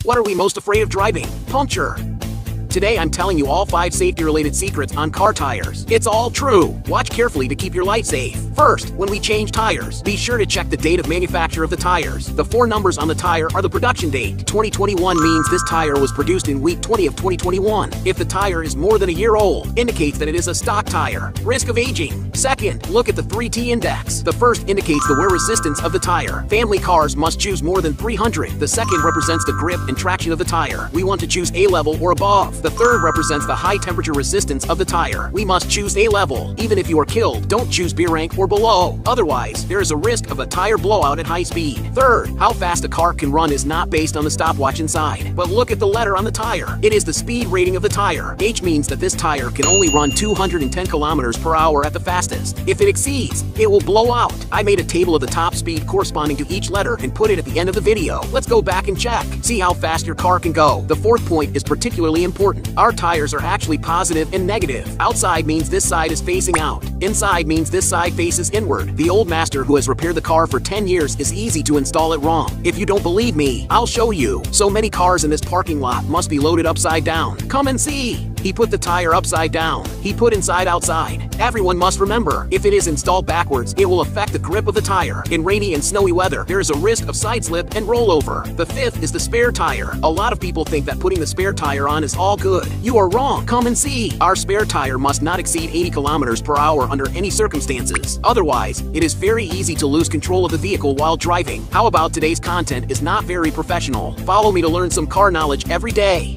What are we most afraid of driving? Puncture. Today I'm telling you all 5 safety-related secrets on car tires. It's all true. Watch carefully to keep your life safe. First, when we change tires, be sure to check the date of manufacture of the tires. The 4 numbers on the tire are the production date. 2021 means this tire was produced in week 20 of 2021. If the tire is more than a year old, indicates that it is a stock tire. Risk of aging. Second, look at the 3T index. The first indicates the wear resistance of the tire. Family cars must choose more than 300. The second represents the grip and traction of the tire. We want to choose A level or above. The third represents the high temperature resistance of the tire. We must choose A level. Even if you are killed, don't choose B rank or below. Otherwise, there is a risk of a tire blowout at high speed. Third, how fast a car can run is not based on the stopwatch inside, but look at the letter on the tire. It is the speed rating of the tire. H means that this tire can only run 210 kilometers per hour at the fastest. If it exceeds, it will blow out. I made a table of the top speed corresponding to each letter and put it at the end of the video. Let's go back and check. See how fast your car can go. The fourth point is particularly important. Our tires are actually positive and negative. Outside means this side is facing out. Inside means this side faces inward. The old master who has repaired the car for 10 years is easy to install it wrong. If you don't believe me, I'll show you. So many cars in this parking lot must be loaded upside down. Come and see. He put the tire upside down. He put inside outside. Everyone must remember, if it is installed backwards, it will affect the grip of the tire. In rainy and snowy weather, there is a risk of side slip and rollover. The fifth is the spare tire. A lot of people think that putting the spare tire on is all good. You are wrong. Come and see. Our spare tire must not exceed 80 kilometers per hour under any circumstances. Otherwise, it is very easy to lose control of the vehicle while driving. How about today's content is not very professional? Follow me to learn some car knowledge every day.